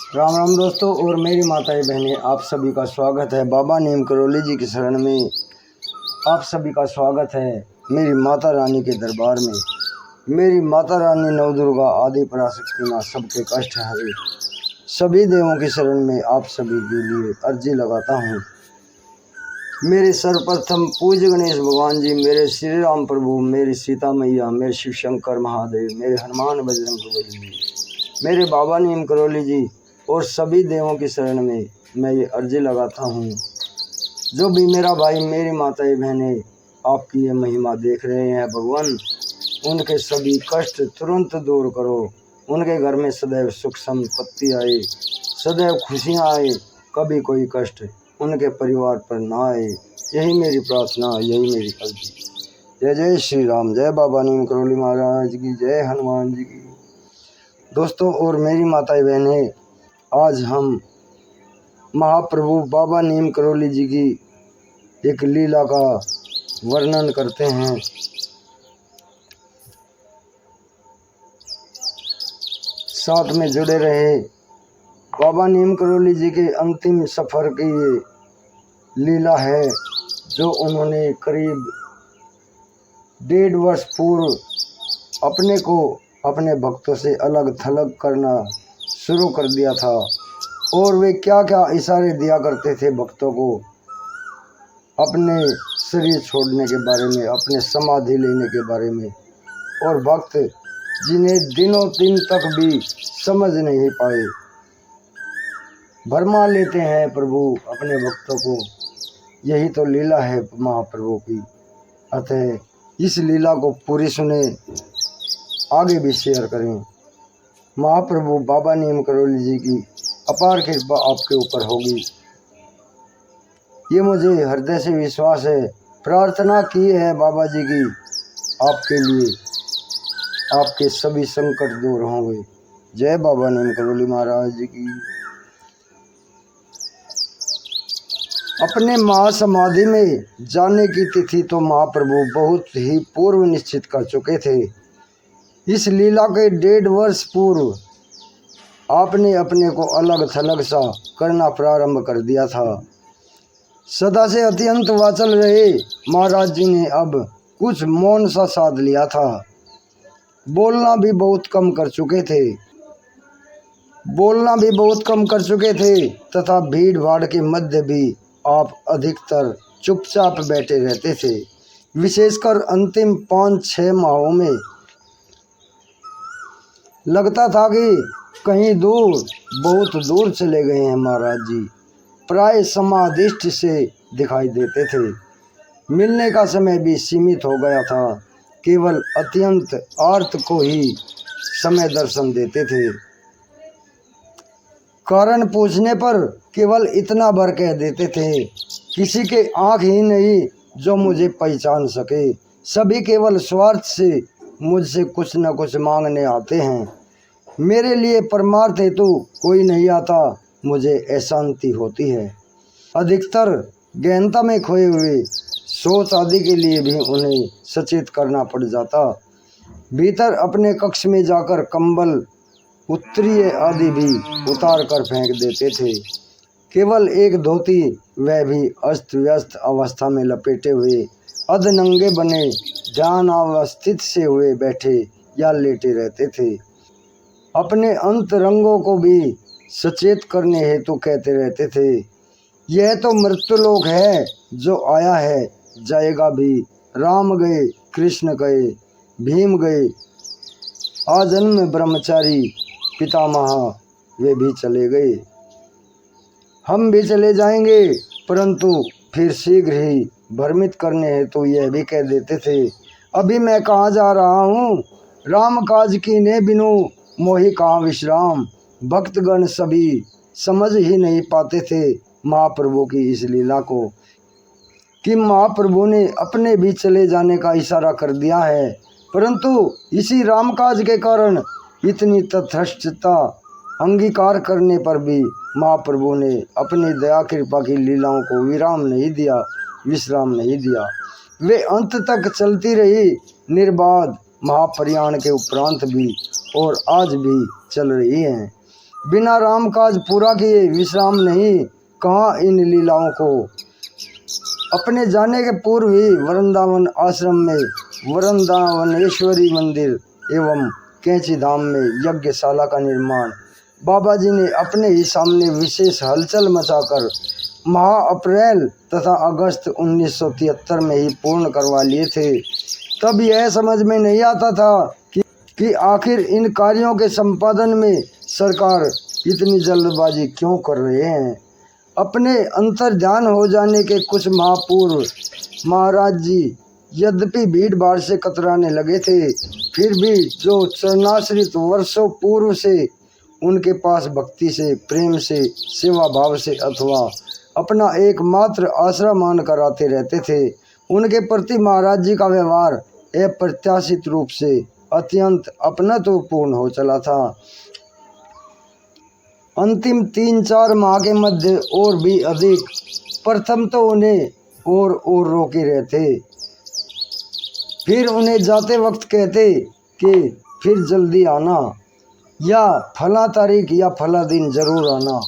राम राम दोस्तों और मेरी माताएं बहनें, आप सभी का स्वागत है बाबा नीम करौली जी की शरण में। आप सभी का स्वागत है मेरी माता रानी के दरबार में। मेरी माता रानी नव दुर्गा आदि पराशक्ति माँ सबके कष्ट हरे। सभी देवों की शरण में आप सभी के लिए अर्जी लगाता हूँ। मेरे सर्वप्रथम पूज्य गणेश भगवान जी, मेरे श्री राम प्रभु, मेरी सीता मैया, मेरे शिव शंकर महादेव, मेरे हनुमान बजरंग बली, मेरे बाबा नीम करौली जी और सभी देवों की शरण में मैं ये अर्जी लगाता हूँ। जो भी मेरा भाई मेरी माताएं बहनें आपकी ये महिमा देख रहे हैं भगवान, उनके सभी कष्ट तुरंत दूर करो। उनके घर में सदैव सुख संपत्ति आए, सदैव खुशियाँ आए, कभी कोई कष्ट उनके परिवार पर ना आए। यही मेरी प्रार्थना, यही मेरी अर्जी। जय जय श्री राम, जय बाबा नीम करौली महाराज की, जय हनुमान जी की। दोस्तों और मेरी माताएं बहनें, आज हम महाप्रभु बाबा नीम करौली जी की एक लीला का वर्णन करते हैं। साथ में जुड़े रहे। बाबा नीम करौली जी के अंतिम सफ़र की ये लीला है, जो उन्होंने करीब 1.5 वर्ष पूर्व अपने को अपने भक्तों से अलग थलग करना शुरू कर दिया था। और वे क्या क्या इशारे दिया करते थे भक्तों को अपने शरीर छोड़ने के बारे में, अपने समाधि लेने के बारे में। और भक्त जिन्हें दिनों दिन तक भी समझ नहीं पाए, भरमा लेते हैं प्रभु अपने भक्तों को। यही तो लीला है महाप्रभु की। अतः इस लीला को पूरी सुने, आगे भी शेयर करें। महाप्रभु बाबा नीम करौली जी की अपार कृपा आपके ऊपर होगी, ये मुझे हृदय से विश्वास है। प्रार्थना की है बाबा जी की आपके लिए, आपके सभी संकट दूर होंगे। जय बाबा नीम करौली महाराज जी की। अपने महासमाधि में जाने की तिथि तो महाप्रभु बहुत ही पूर्व निश्चित कर चुके थे। इस लीला के 1.5 वर्ष पूर्व आपने अपने को अलग थलग सा करना प्रारंभ कर दिया था। सदा से अत्यंत वाचल रहे महाराज जी ने अब कुछ मौन सा साध लिया था। बोलना भी बहुत कम कर चुके थे तथा भीड़ भाड़ के मध्य भी आप अधिकतर चुपचाप बैठे रहते थे। विशेषकर अंतिम 5-6 माहों में लगता था कि कहीं दूर, बहुत दूर चले गए हैं महाराज जी। प्राय समाधिष्ठ से दिखाई देते थे। मिलने का समय भी सीमित हो गया था। केवल अत्यंत आर्त को ही समय दर्शन देते थे। कारण पूछने पर केवल इतना भर कह देते थे, किसी के आँख ही नहीं जो मुझे पहचान सके। सभी केवल स्वार्थ से मुझसे कुछ न कुछ मांगने आते हैं। मेरे लिए परमार्थ हेतु कोई नहीं आता, मुझे अशांति होती है। अधिकतर गहनता में खोए हुए सोच आदि के लिए भी उन्हें सचेत करना पड़ जाता। भीतर अपने कक्ष में जाकर कंबल, उत्तरीय आदि भी उतार कर फेंक देते थे। केवल एक धोती, वह भी अस्त व्यस्त अवस्था में लपेटे हुए, अधनंगे बने ध्यान अवस्थित से हुए बैठे या लेटे रहते थे। अपने अंतरंगों को भी सचेत करने हेतु कहते रहते थे, यह तो मृत्युलोक है, जो आया है जाएगा भी। राम गए, कृष्ण गए, भीम गए, आजन्म ब्रह्मचारी पितामह वे भी चले गए। हम भी चले जाएंगे, परंतु फिर शीघ्र ही भ्रमित करने हेतु यह भी कह देते थे, अभी मैं कहाँ जा रहा हूँ, राम काज कीने बिनु मोहि कहाँ विश्राम। भक्तगण सभी समझ ही नहीं पाते थे महाप्रभु की इस लीला को, कि महाप्रभु ने अपने भी चले जाने का इशारा कर दिया है, परंतु इसी रामकाज के कारण इतनी तथस्थता अंगीकार करने पर भी महाप्रभु ने अपनी दया कृपा की लीलाओं को विश्राम नहीं दिया। वे अंत तक चलती रही निर्बाध, महाप्रयाण के उपरांत भी और आज भी चल रही हैं। बिना राम काज पूरा किए विश्राम नहीं कहाँ इन लीलाओं को। अपने जाने के पूर्व ही वृंदावन आश्रम में वृंदावनेश्वरी मंदिर एवं कैंची धाम में यज्ञशाला का निर्माण बाबा जी ने अपने ही सामने विशेष हलचल मचाकर माह अप्रैल तथा अगस्त 1973 में ही पूर्ण करवा लिए थे। तब यह समझ में नहीं आता था कि आखिर इन कार्यों के संपादन में सरकार इतनी जल्दबाजी क्यों कर रहे हैं। अपने अंतर ध्यान हो जाने के कुछ माह पूर्व महाराज जी यद्यपि भीड़ भाड़ से कतराने लगे थे, फिर भी जो चरणाश्रित वर्षों पूर्व से उनके पास भक्ति से, प्रेम से, सेवा भाव से अथवा अपना एकमात्र आसरा मान कर आते रहते थे, उनके प्रति महाराज जी का व्यवहार अप्रत्याशित रूप से अत्यंत अपनत्वपूर्ण हो चला था। अंतिम 3-4 माह के मध्य और भी अधिक। प्रथम तो उन्हें और रोके रहते, फिर उन्हें जाते वक्त कहते कि फिर जल्दी आना या फला तारीख या फला दिन जरूर आना।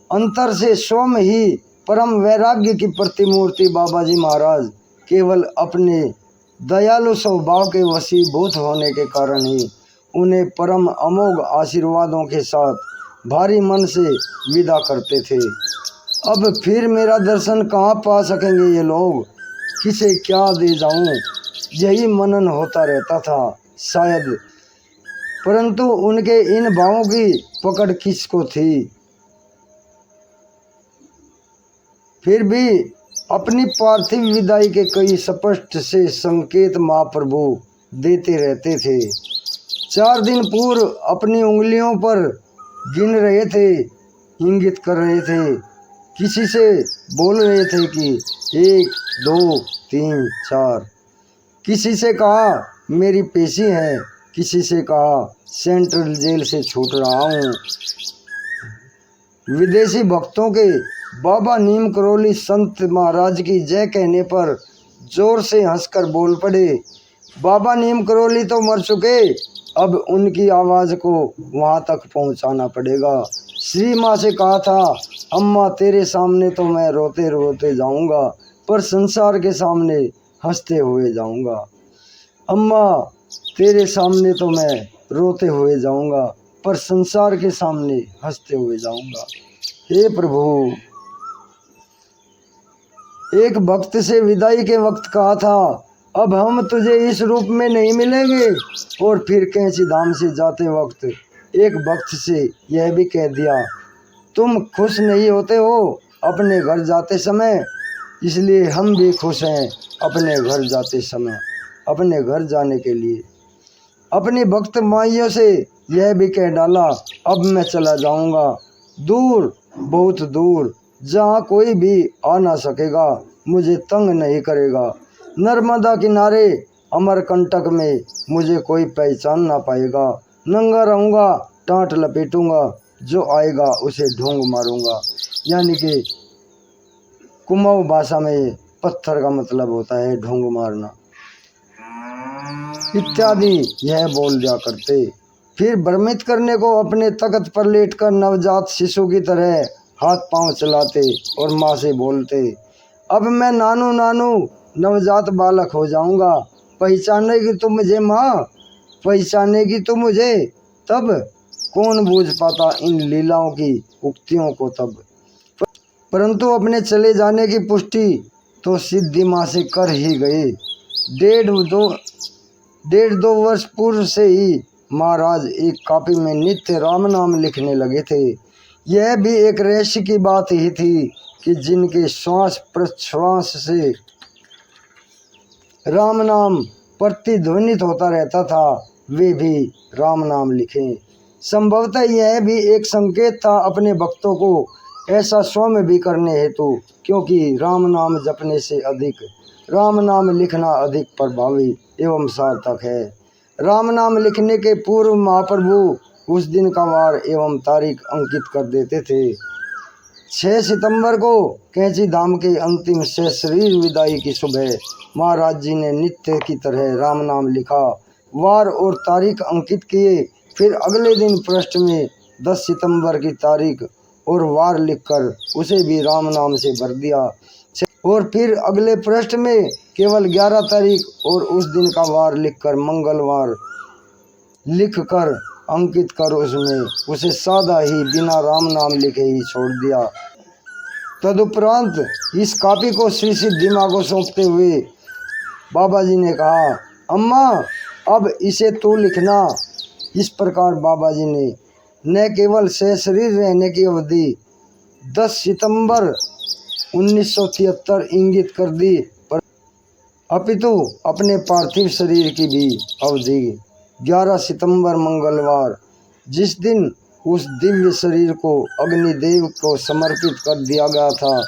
अंतर से स्वयं ही परम वैराग्य की प्रतिमूर्ति बाबा जी महाराज केवल अपने दयालु स्वभाव के वशीभूत होने के कारण ही उन्हें परम अमोघ आशीर्वादों के साथ भारी मन से विदा करते थे। अब फिर मेरा दर्शन कहाँ पा सकेंगे ये लोग, किसे क्या दे जाऊं, यही मनन होता रहता था शायद। परंतु उनके इन भावों की पकड़ किसको थी। फिर भी अपनी पार्थिव विदाई के कई स्पष्ट से संकेत महाप्रभु देते रहते थे। 4 दिन पूर्व अपनी उंगलियों पर गिन रहे थे, इंगित कर रहे थे, किसी से बोल रहे थे कि 1 2 3 4। किसी से कहा मेरी पेशी है, किसी से कहा सेंट्रल जेल से छूट रहा हूँ। विदेशी भक्तों के बाबा नीम करोली संत महाराज की जय कहने पर जोर से हंसकर बोल पड़े, बाबा नीम करोली तो मर चुके, अब उनकी आवाज़ को वहाँ तक पहुँचाना पड़ेगा। श्री माँ से कहा था, अम्मा तेरे सामने तो मैं रोते रोते जाऊँगा, पर संसार के सामने हंसते हुए जाऊँगा। अम्मा तेरे सामने तो मैं रोते हुए जाऊँगा, पर संसार के सामने हंसते हुए जाऊँगा। हे प्रभु, एक भक्त से विदाई के वक्त कहा था, अब हम तुझे इस रूप में नहीं मिलेंगे। और फिर कैंची धाम से जाते वक्त एक भक्त से यह भी कह दिया, तुम खुश नहीं होते हो अपने घर जाते समय, इसलिए हम भी खुश हैं अपने घर जाते समय, अपने घर जाने के लिए। अपनी भक्त माइयों से यह भी कह डाला, अब मैं चला जाऊंगा दूर, बहुत दूर, जहाँ कोई भी आ ना सकेगा, मुझे तंग नहीं करेगा। नर्मदा किनारे अमरकंटक में मुझे कोई पहचान ना पाएगा। नंगा रहूँगा, टाँट लपेटूंगा, जो आएगा उसे ढोंग मारूंगा। यानी कि कुमाऊँ भाषा में पत्थर का मतलब होता है ढोंग मारना इत्यादि यह बोल जा करते। फिर भ्रमित करने को अपने तख्त पर लेटकर नवजात शिशु की तरह हाथ पांव चलाते और माँ से बोलते, अब मैं नानू नानू नवजात बालक हो जाऊंगा, पहचानेगी तो मुझे माँ, पहचानेगी तो मुझे तब, कौन बूझ पाता इन लीलाओं की उक्तियों को तब। परंतु अपने चले जाने की पुष्टि तो सिद्धि माँ से कर ही गए। 1.5-2 वर्ष पूर्व से ही महाराज एक कॉपी में नित्य राम नाम लिखने लगे थे। यह भी एक रहस्य की बात ही थी कि जिनके श्वास प्रश्वास से राम नाम प्रतिध्वनित होता रहता था, वे भी राम नाम लिखें। संभवतः यह भी एक संकेत था अपने भक्तों को ऐसा स्वयं भी करने हेतु, क्योंकि राम नाम जपने से अधिक राम नाम लिखना अधिक प्रभावी एवं सार्थक है। राम नाम लिखने के पूर्व महाप्रभु उस दिन का वार एवं तारीख अंकित कर देते थे। 6 सितंबर को कैंची धाम के अंतिम से शरीर विदाई की सुबह महाराज जी ने नित्य की तरह राम नाम लिखा, वार और तारीख अंकित किए। फिर अगले दिन पृष्ठ में 10 सितंबर की तारीख और वार लिखकर उसे भी राम नाम से भर दिया। और फिर अगले पृष्ठ में केवल 11 तारीख और उस दिन का वार लिखकर मंगलवार लिखकर अंकित कर उसमें उसे सादा ही बिना राम नाम लिखे ही छोड़ दिया। तदुपरांत इस कॉपी को श्री सिद्धि माँ को सौंपते हुए बाबा जी ने कहा, अम्मा अब इसे तू लिखना। इस प्रकार बाबा जी ने न केवल सशरीर रहने की अवधि 10 सितंबर 1973 इंगित कर दी, पर अपितु अपने पार्थिव शरीर की भी अवधि 11 सितंबर मंगलवार, जिस दिन उस दिव्य शरीर को अग्निदेव को समर्पित कर दिया गया था,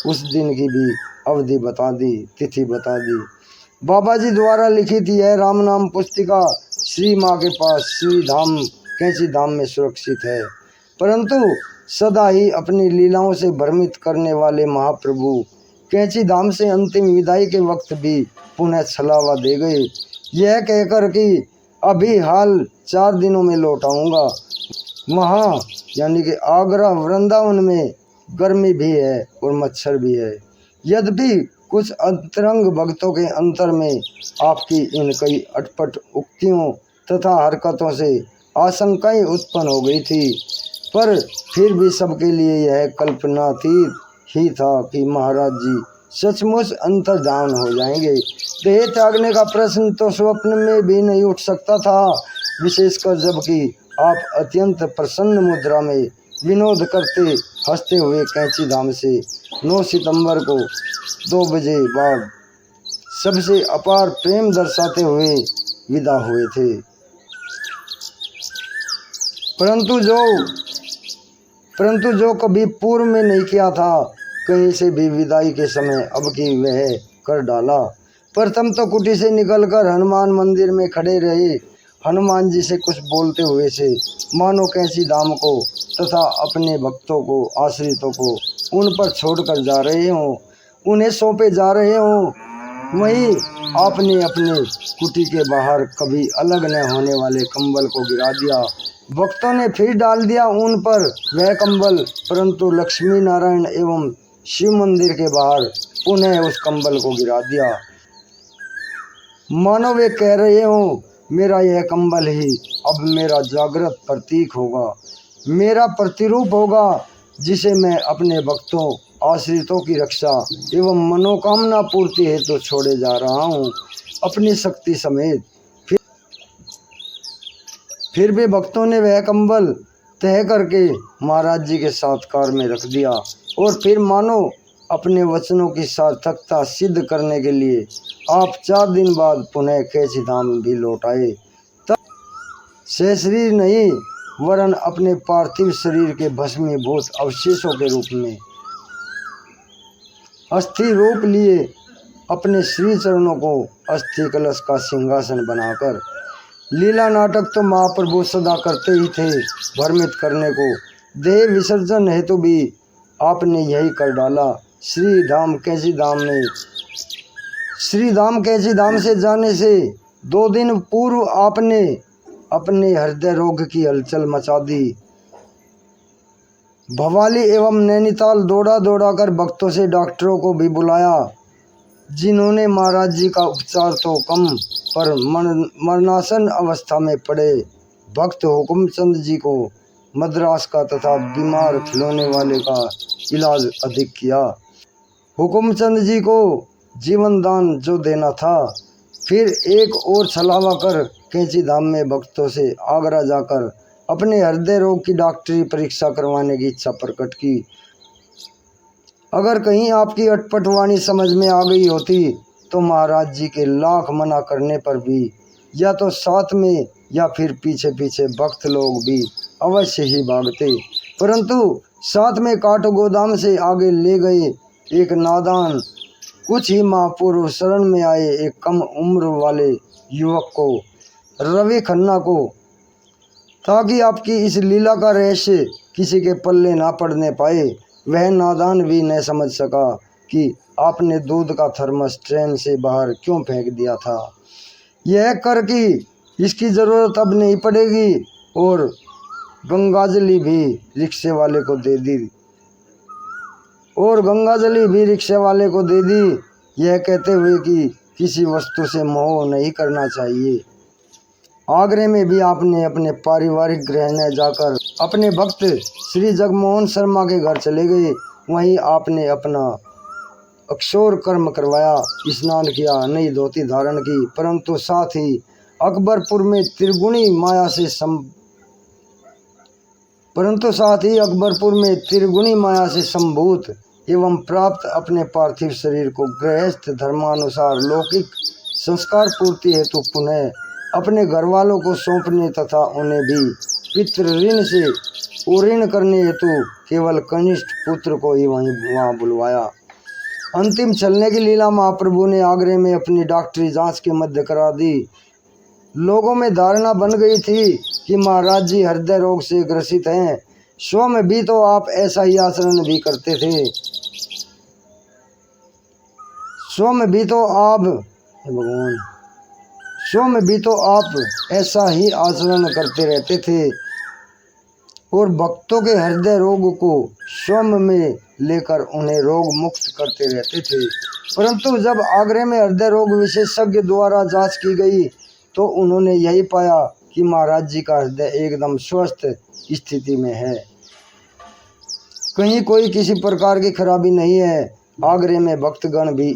उस दिन की भी अवधि बता दी, तिथि बता दी। बाबा जी द्वारा लिखित यह राम नाम पुस्तिका श्री माँ के पास श्री धाम कैंची धाम में सुरक्षित है। परंतु सदा ही अपनी लीलाओं से भ्रमित करने वाले महाप्रभु कैंची धाम से अंतिम विदाई के वक्त भी पुनः छलावा दे गए, यह कहकर कि अभी हाल 4 दिनों में लौट आऊँगा। वहाँ यानी कि आगरा वृंदावन में गर्मी भी है और मच्छर भी है। यद्यपि कुछ अंतरंग भक्तों के अंतर में आपकी इन कई अटपट उक्तियों तथा हरकतों से आशंकाएं उत्पन्न हो गई थी, पर फिर भी सबके लिए यह कल्पनातीत ही था कि महाराज जी सचमुच अंतर्धान हो जाएंगे। देह त्यागने का प्रश्न तो स्वप्न में भी नहीं उठ सकता था, विशेषकर जबकि आप अत्यंत प्रसन्न मुद्रा में विनोद करते हंसते हुए कैंची धाम से 9 सितंबर को 2 बजे बाद सबसे अपार प्रेम दर्शाते हुए विदा हुए थे। परंतु जो कभी पूर्व में नहीं किया था, कहीं से भी विदाई के समय अब की वह कर डाला। प्रथम तो कुटी से निकलकर हनुमान मंदिर में खड़े रहे, हनुमान जी से कुछ बोलते हुए से मानो कैंची धाम को तथा अपने भक्तों को आश्रितों को उन पर छोड़कर जा रहे हों, उन्हें सौंपे जा रहे हों। वहीं आपने अपने कुटी के बाहर कभी अलग न होने वाले कंबल को गिरा दिया। भक्तों ने फिर डाल दिया उन पर वह कंबल, परंतु लक्ष्मी नारायण एवं शिव मंदिर के बाहर पुनः उस कंबल को गिरा दिया, मानो वे कह रहे हों, मेरा यह कंबल ही अब मेरा जागृत प्रतीक होगा, मेरा प्रतिरूप होगा, जिसे मैं अपने भक्तों आश्रितों की रक्षा एवं मनोकामना पूर्ति हेतु छोड़े जा रहा हूँ अपनी शक्ति समेत। फिर भी भक्तों ने वह कंबल तय करके महाराज जी के साक्षात्कार में रख दिया और फिर मानो अपने वचनों की सार्थकता सिद्ध करने के लिए आप 4 दिन बाद पुनः कैंची धाम भी लौट आए। तब सशरीर नहीं वरन अपने पार्थिव शरीर के भस्मीभूत अवशेषों के रूप में अस्थि रूप लिए अपने श्री चरणों को अस्थि कलश का सिंहासन बनाकर लीला नाटक तो महाप्रभु सदा करते ही थे, भ्रमित करने को देह विसर्जन हेतु भी आपने यही कर डाला। श्री धाम कैंची धाम से जाने से 2 दिन पूर्व आपने अपने हृदय रोग की हलचल मचा दी। भवाली एवं नैनीताल दौड़ा कर भक्तों से डॉक्टरों को भी बुलाया, जिन्होंने महाराज जी का उपचार तो कम पर मरणासन अवस्था में पड़े भक्त हुकुमचंद जी को मद्रास का तथा बीमार खिलौने वाले का इलाज अधिक किया। हुकुमचंद जी को जीवन दान जो देना था, फिर एक और छलावा कर कैंची धाम में भक्तों से आगरा जाकर अपने हृदय रोग की डॉक्टरी परीक्षा करवाने की इच्छा प्रकट की। अगर कहीं आपकी अटपट वाणी समझ में आ गई होती तो महाराज जी के लाख मना करने पर भी या तो साथ में या फिर पीछे पीछे भक्त लोग भी अवश्य ही भागते, परंतु साथ में काटो गोदाम से आगे ले गए एक नादान कुछ ही माह पूर्व शरण में आए एक कम उम्र वाले युवक को, रवि खन्ना को, ताकि आपकी इस लीला का रहस्य किसी के पल्ले ना पड़ने पाए। वह नादान भी न समझ सका कि आपने दूध का थर्मस ट्रेन से बाहर क्यों फेंक दिया था। यह कर कि इसकी ज़रूरत अब नहीं पड़ेगी और गंगाजली भी रिक्शे वाले को दे दी और गंगाजली भी रिक्शे वाले को दे दी, यह कहते हुए कि किसी वस्तु से मोह नहीं करना चाहिए। आगरे में भी आपने अपने पारिवारिक गृह में जाकर अपने भक्त श्री जगमोहन शर्मा के घर चले गए। वहीं आपने अपना अक्षोर कर्म करवाया, स्नान किया, नई धोती धारण की, परंतु साथ ही अकबरपुर में त्रिगुणी माया से संभूत एवं प्राप्त अपने पार्थिव शरीर को गृहस्थ धर्मानुसार लौकिक संस्कार पूर्ति हेतु पुनः अपने घर वालों को सौंपने तथा उन्हें भी पितृ ऋण से उऋण करने हेतु केवल कनिष्ठ पुत्र को ही वहाँ बुलवाया। अंतिम चलने की लीला महाप्रभु ने आगरे में अपनी डॉक्टरी जांच के मध्य करा दी। लोगों में धारणा बन गई थी कि महाराज जी हृदय रोग से ग्रसित हैं। स्वयं भी तो आप ऐसा ही आचरण भी करते थे। स्वयं भी तो आप ऐसा ही आचरण करते रहते थे और भक्तों के हृदय रोग को स्वयं में लेकर उन्हें रोग मुक्त करते रहते थे। परंतु जब आगरे में हृदय रोग विशेषज्ञ द्वारा जांच की गई तो उन्होंने यही पाया कि महाराज जी का हृदय एकदम स्वस्थ स्थिति में है, कहीं कोई किसी प्रकार की खराबी नहीं है। आगरे में भक्तगण भी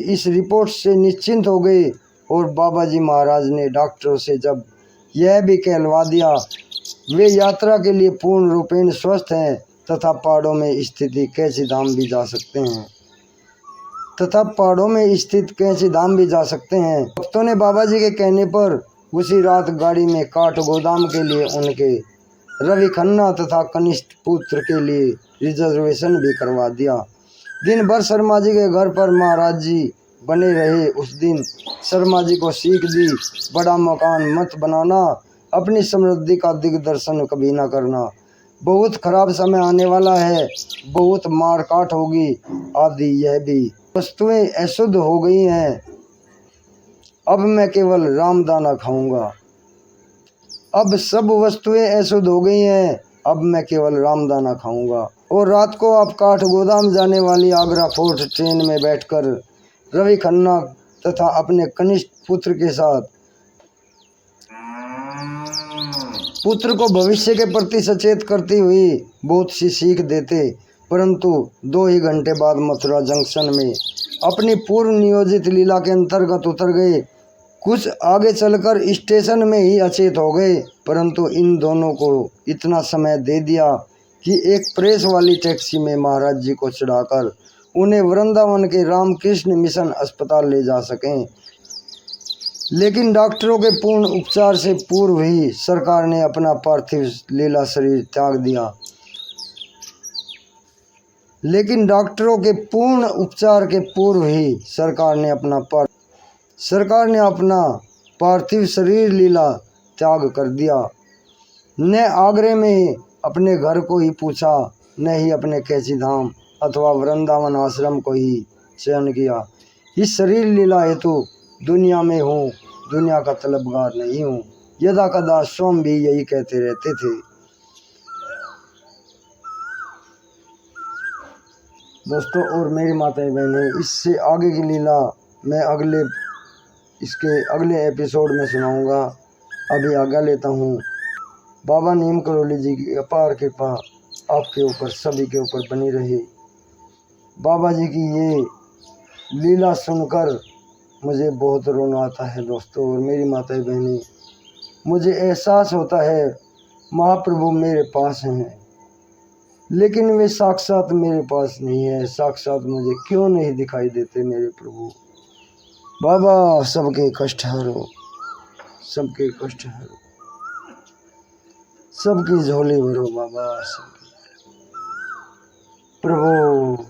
इस रिपोर्ट से निश्चिंत हो गए और बाबा जी महाराज ने डॉक्टरों से जब यह भी कहलवा दिया वे यात्रा के लिए पूर्ण रूपेण स्वस्थ हैं तथा पहाड़ों में स्थित कैंची धाम भी जा सकते हैं। भक्तों ने बाबा जी के कहने पर उसी रात गाड़ी में काठ गोदाम के लिए उनके रवि खन्ना तथा कनिष्ठ पुत्र के लिए रिजर्वेशन भी करवा दिया। दिन भर शर्मा जी के घर पर महाराज जी बने रहे। उस दिन शर्मा जी को सीख दी, बड़ा मकान मत बनाना, अपनी समृद्धि का दिग्दर्शन कभी न करना, बहुत खराब समय आने वाला है, बहुत मार काट होगी आदि। यह भी वस्तुएं अशुद्ध हो गई हैं, अब मैं केवल रामदाना खाऊंगा। अब सब वस्तुएं अशुद्ध हो गई हैं, अब मैं केवल रामदाना खाऊंगा। और रात को आप काठ गोदाम जाने वाली आगरा फोर्ट ट्रेन में बैठकर रवि खन्ना तथा अपने कनिष्ठ पुत्र के साथ पुत्र को भविष्य के प्रति सचेत करती हुई बहुत सी सीख देते। परंतु 2 ही घंटे बाद मथुरा जंक्शन में अपनी पूर्व नियोजित लीला के अंतर्गत उतर गए। कुछ आगे चलकर स्टेशन में ही अचेत हो गए। परंतु इन दोनों को इतना समय दे दिया कि एक प्रेस वाली टैक्सी में महाराज जी को चढ़ाकर उन्हें वृंदावन के रामकृष्ण मिशन अस्पताल ले जा सकें। लेकिन डॉक्टरों के पूर्ण उपचार से पूर्व ही सरकार ने अपना पार्थिव लीला शरीर त्याग दिया। सरकार ने अपना पार्थिव शरीर लीला त्याग कर दिया। न आगरे में अपने घर को ही पूछा, न ही अपने कैची धाम अथवा वृंदावन आश्रम को ही चयन किया। इस शरीर लीला हेतु दुनिया में हूँ, दुनिया का तलबगार नहीं हूँ, यदा कदा स्वयं भी यही कहते रहते थे। दोस्तों और मेरी माताएं बहनें, इससे आगे की लीला मैं इसके अगले एपिसोड में सुनाऊंगा। अभी आज्ञा लेता हूँ। बाबा नीम करोली जी की अपार कृपा आपके ऊपर सभी के ऊपर बनी रही। बाबा जी की ये लीला सुनकर मुझे बहुत रोना आता है दोस्तों और मेरी माताएं बहनें, मुझे एहसास होता है महाप्रभु मेरे पास हैं, लेकिन वे साक्षात मेरे पास नहीं है। साक्षात मुझे क्यों नहीं दिखाई देते मेरे प्रभु। बाबा सबके कष्ट हरो, सबके कष्ट हरो, सबकी झोली भरो बाबा, सबकी प्रभु।